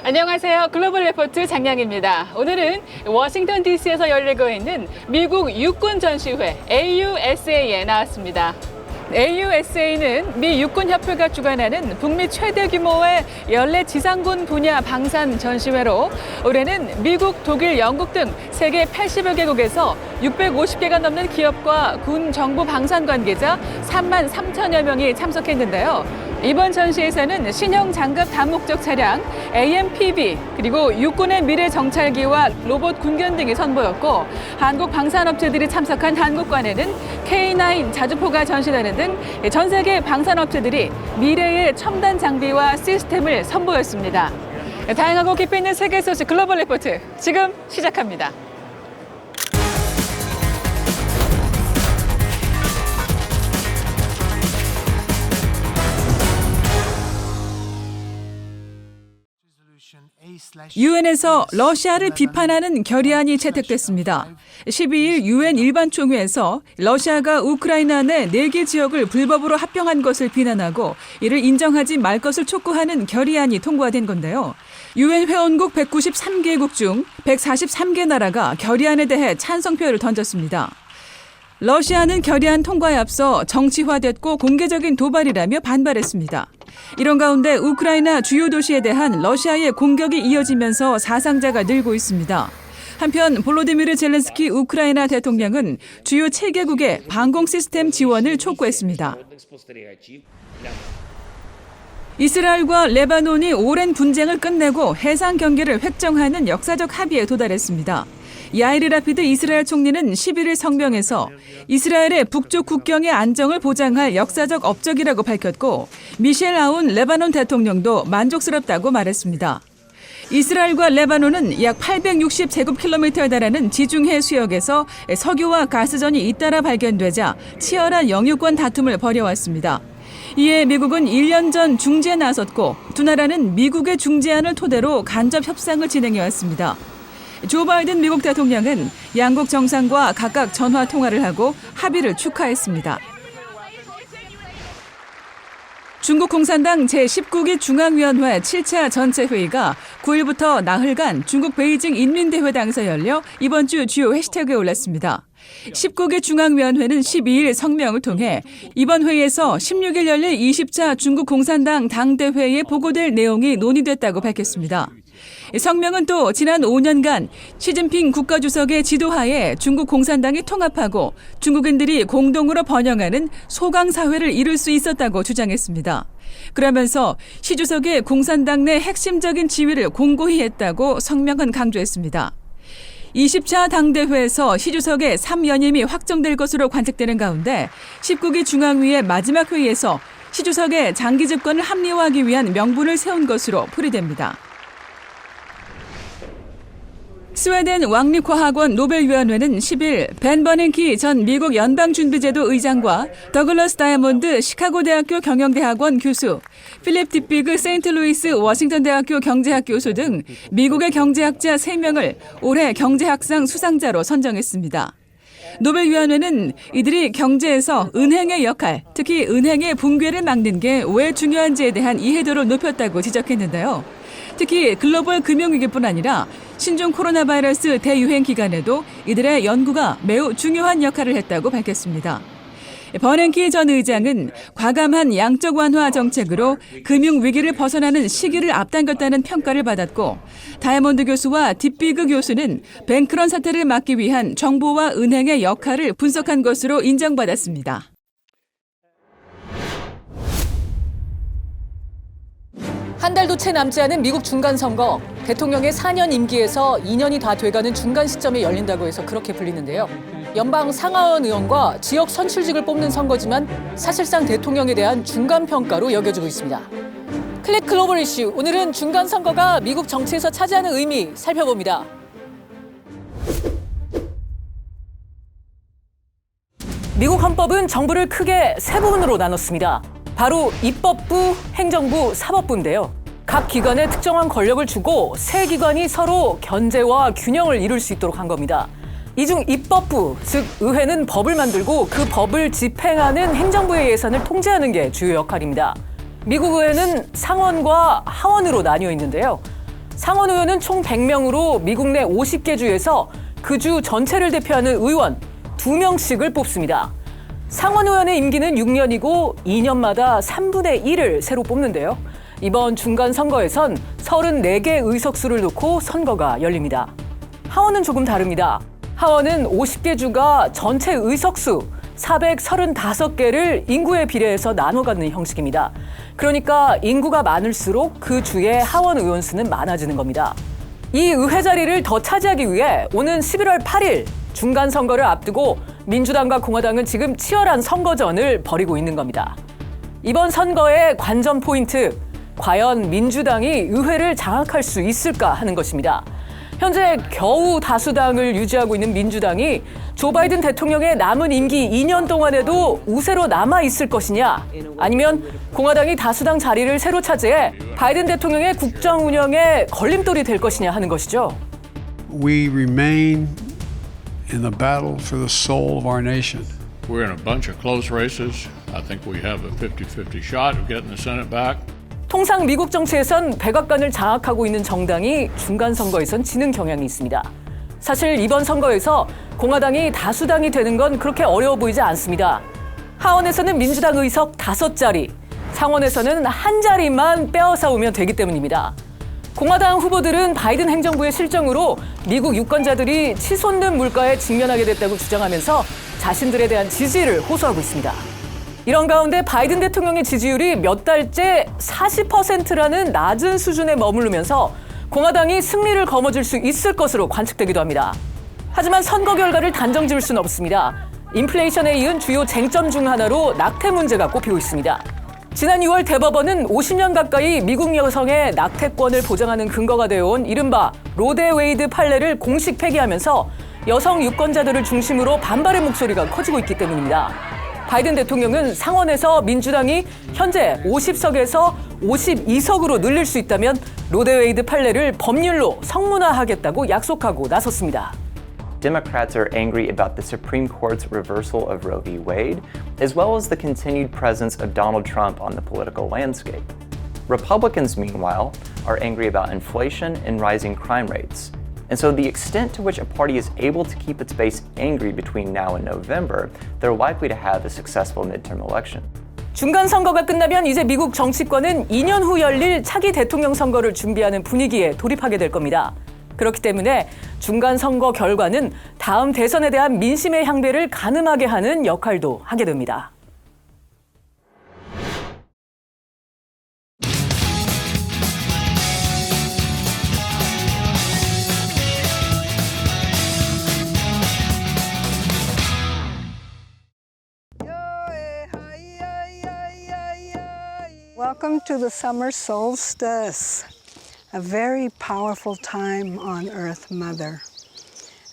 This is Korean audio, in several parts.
안녕하세요. 글로벌 리포트 장량입니다. 오늘은 워싱턴 DC에서 열리고 있는 미국 육군 전시회 AUSA에 나왔습니다. AUSA는 미 육군협회가 주관하는 북미 최대 규모의 연례 지상군 분야 방산 전시회로 올해는 미국, 독일, 영국 등 세계 80여 개국에서 650개가 넘는 기업과 군 정부 방산 관계자 3만 3천여 명이 참석했는데요. 이번 전시에서는 신형 장갑 다목적 차량 AMPV 그리고 육군의 미래 정찰기와 로봇 군견 등이 선보였고 한국 방산업체들이 참석한 한국관에는 K9 자주포가 전시되는 등 전 세계 방산업체들이 미래의 첨단 장비와 시스템을 선보였습니다. 다양하고 깊이 있는 세계 소식 글로벌 리포트 지금 시작합니다. 유엔에서 러시아를 비판하는 결의안이 채택됐습니다. 12일 유엔 일반총회에서 러시아가 우크라이나 내 4개 지역을 불법으로 합병한 것을 비난하고 이를 인정하지 말 것을 촉구하는 결의안이 통과된 건데요. 유엔 회원국 193개국 중 143개 나라가 결의안에 대해 찬성표를 던졌습니다. 러시아는 결의안 통과에 앞서 정치화됐고 공개적인 도발이라며 반발했습니다. 이런 가운데 우크라이나 주요 도시에 대한 러시아의 공격이 이어지면서 사상자가 늘고 있습니다. 한편 볼로디미르 젤렌스키 우크라이나 대통령은 주요 7개국의 방공 시스템 지원을 촉구했습니다. 이스라엘과 레바논이 오랜 분쟁을 끝내고 해상 경계를 획정하는 역사적 합의에 도달했습니다. 야이르 라피드 이스라엘 총리는 11일 성명에서 이스라엘의 북쪽 국경의 안정을 보장할 역사적 업적이라고 밝혔고 미셸 아운 레바논 대통령도 만족스럽다고 말했습니다. 이스라엘과 레바논은 약 860제곱킬로미터에 달하는 지중해 수역에서 석유와 가스전이 잇따라 발견되자 치열한 영유권 다툼을 벌여왔습니다. 이에 미국은 1년 전 중재에 나섰고 두 나라는 미국의 중재안을 토대로 간접 협상을 진행해왔습니다. 조 바이든 미국 대통령은 양국 정상과 각각 전화 통화를 하고 합의를 축하했습니다. 중국 공산당 제19기 중앙위원회 7차 전체 회의가 9일부터 나흘간 중국 베이징 인민대회당에서 열려 이번 주 주요 해시태그에 올랐습니다. 19기 중앙위원회는 12일 성명을 통해 이번 회의에서 16일 열릴 20차 중국 공산당 당대회에 보고될 내용이 논의됐다고 밝혔습니다. 성명은 또 지난 5년간 시진핑 국가주석의 지도하에 중국 공산당이 통합하고 중국인들이 공동으로 번영하는 소강사회를 이룰 수 있었다고 주장했습니다. 그러면서 시 주석의 공산당 내 핵심적인 지위를 공고히 했다고 성명은 강조했습니다. 20차 당대회에서 시 주석의 3연임이 확정될 것으로 관측되는 가운데 19기 중앙위의 마지막 회의에서 시 주석의 장기 집권을 합리화하기 위한 명분을 세운 것으로 풀이됩니다. 스웨덴 왕립과학원 노벨위원회는 10일 벤 버냉키 전 미국 연방준비제도 의장과 더글러스 다이아몬드 시카고대학교 경영대학원 교수, 필립 딥비그 세인트루이스 워싱턴대학교 경제학 교수 등 미국의 경제학자 3명을 올해 경제학상 수상자로 선정했습니다. 노벨위원회는 이들이 경제에서 은행의 역할, 특히 은행의 붕괴를 막는 게 왜 중요한지에 대한 이해도를 높였다고 지적했는데요. 특히 글로벌 금융위기뿐 아니라 신종 코로나 바이러스 대유행 기간에도 이들의 연구가 매우 중요한 역할을 했다고 밝혔습니다. 버냉키 전 의장은 과감한 양적 완화 정책으로 금융위기를 벗어나는 시기를 앞당겼다는 평가를 받았고 다이아몬드 교수와 딥비그 교수는 뱅크런 사태를 막기 위한 정부와 은행의 역할을 분석한 것으로 인정받았습니다. 한 달도 채 남지 않은 미국 중간선거. 대통령의 4년 임기에서 2년이 다 돼가는 중간 시점에 열린다고 해서 그렇게 불리는데요. 연방 상하원 의원과 지역 선출직을 뽑는 선거지만 사실상 대통령에 대한 중간평가로 여겨지고 있습니다. 클릭 글로벌 이슈, 오늘은 중간선거가 미국 정치에서 차지하는 의미 살펴봅니다. 미국 헌법은 정부를 크게 3부분으로 나눴습니다. 바로 입법부, 행정부, 사법부인데요. 각 기관에 특정한 권력을 주고 세 기관이 서로 견제와 균형을 이룰 수 있도록 한 겁니다. 이 중 입법부, 즉 의회는 법을 만들고 그 법을 집행하는 행정부의 예산을 통제하는 게 주요 역할입니다. 미국 의회는 상원과 하원으로 나뉘어 있는데요. 상원 의원은 총 100명으로 미국 내 50개 주에서 그 주 전체를 대표하는 의원 2명씩을 뽑습니다. 상원 의원의 임기는 6년이고 2년마다 3분의 1을 새로 뽑는데요. 이번 중간 선거에선 34개 의석수를 놓고 선거가 열립니다. 하원은 조금 다릅니다. 하원은 50개 주가 전체 의석수 435개를 인구에 비례해서 나눠 갖는 형식입니다. 그러니까 인구가 많을수록 그 주의 하원 의원 수는 많아지는 겁니다. 이 의회 자리를 더 차지하기 위해 오는 11월 8일 중간 선거를 앞두고 민주당과 공화당은 지금 치열한 선거전을 벌이고 있는 겁니다. 이번 선거의 관전 포인트, 과연 민주당이 의회를 장악할 수 있을까 하는 것입니다. 현재 겨우 다수당을 유지하고 있는 민주당이 조 바이든 대통령의 남은 임기 2년 동안에도 우세로 남아 있을 것이냐, 아니면 공화당이 다수당 자리를 새로 차지해 바이든 대통령의 국정 운영에 걸림돌이 될 것이냐 하는 것이죠. We remain in the battle for the soul of our nation. We're in a bunch of close races. I think we have a 50-50 shot of getting the Senate back. 통상 미국 정치에선 백악관을 장악하고 있는 정당이 중간 선거에선 지는 경향이 있습니다. 사실 이번 선거에서 공화당이 다수당이 되는 건 그렇게 어려워 보이지 않습니다. 하원에서는 민주당 의석 5자리, 상원에서는 한 자리만 빼앗아 오면 되기 때문입니다. 공화당 후보들은 바이든 행정부의 실정으로 미국 유권자들이 치솟는 물가에 직면하게 됐다고 주장하면서 자신들에 대한 지지를 호소하고 있습니다. 이런 가운데 바이든 대통령의 지지율이 몇 달째 40%라는 낮은 수준에 머무르면서 공화당이 승리를 거머쥘 수 있을 것으로 관측되기도 합니다. 하지만 선거 결과를 단정 지을 수는 없습니다. 인플레이션에 이은 주요 쟁점 중 하나로 낙태 문제가 꼽히고 있습니다. 지난 6월 대법원은 50년 가까이 미국 여성의 낙태권을 보장하는 근거가 되어온 이른바 로데 웨이드 판례를 공식 폐기하면서 여성 유권자들을 중심으로 반발의 목소리가 커지고 있기 때문입니다. 바이든 대통령은 상원에서 민주당이 현재 50석에서 52석으로 늘릴 수 있다면 로데 웨이드 판례를 법률로 성문화하겠다고 약속하고 나섰습니다. Democrats are angry about the Supreme Court's reversal of Roe v. Wade, as well as the continued presence of Donald Trump on the political landscape. Republicans, meanwhile, are angry about inflation and rising crime rates. And so the extent to which a party is able to keep its base angry between now and November, they're likely to have a successful midterm election. 중간 선거가 끝나면 이제 미국 정치권은 2년 후 열릴 차기 대통령 선거를 준비하는 분위기에 돌입하게 될 겁니다. 그렇기 때문에 중간 선거 결과는 다음 대선에 대한 민심의 향배를 가늠하게 하는 역할도 하게 됩니다. Welcome to the summer solstice, a very powerful time on Earth Mother.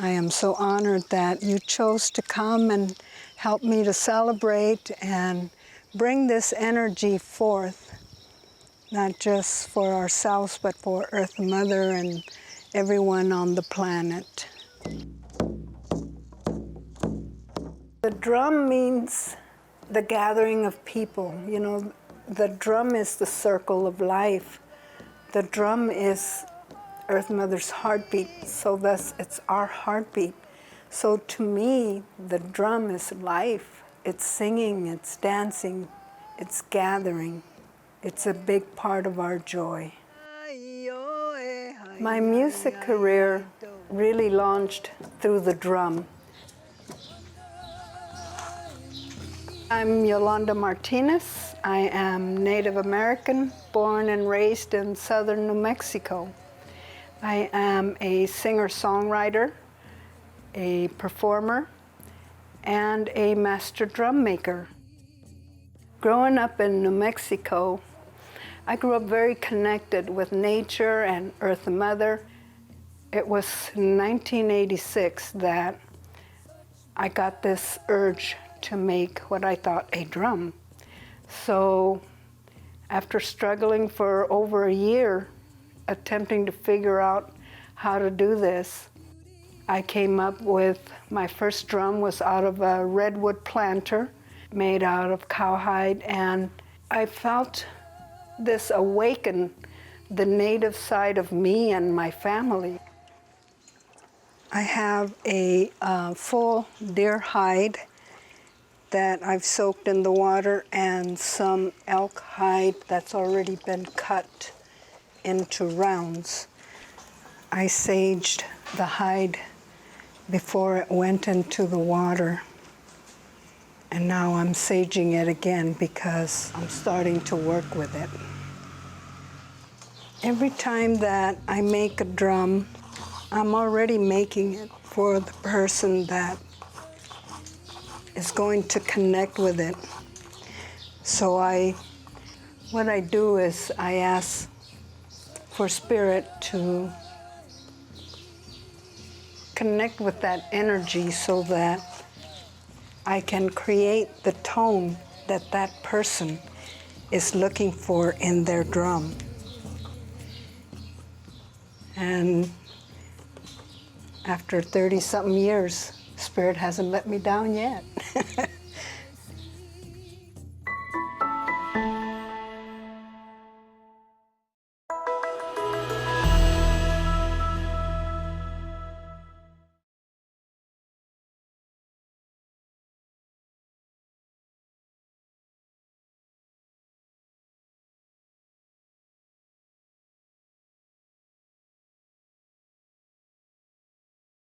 I am so honored that you chose to come and help me to celebrate and bring this energy forth, not just for ourselves, but for Earth Mother and everyone on the planet. The drum means the gathering of people. You know, the drum is the circle of life. The drum is Earth Mother's heartbeat, so thus it's our heartbeat. So to me, the drum is life. It's singing, it's dancing, it's gathering. It's a big part of our joy. My music career really launched through the drum. I'm Yolanda Martinez. I am Native American, born and raised in southern New Mexico. I am a singer-songwriter, a performer, and a master drum maker. Growing up in New Mexico, I grew up very connected with nature and Earth Mother. It was in 1986 that I got this urge to make what I thought a drum. So after struggling for over a year, attempting to figure out how to do this, I came up with my first drum was out of a redwood planter made out of cowhide, and I felt this awaken the native side of me and my family. I have a full deer hide that I've soaked in the water and some elk hide that's already been cut into rounds. I saged the hide before it went into the water. And now I'm saging it again because I'm starting to work with it. Every time that I make a drum, I'm already making it for the person that is going to connect with it. So what I do is I ask for spirit to connect with that energy so that I can create the tone that that person is looking for in their drum. And after 30-something years, Spirit hasn't let me down yet.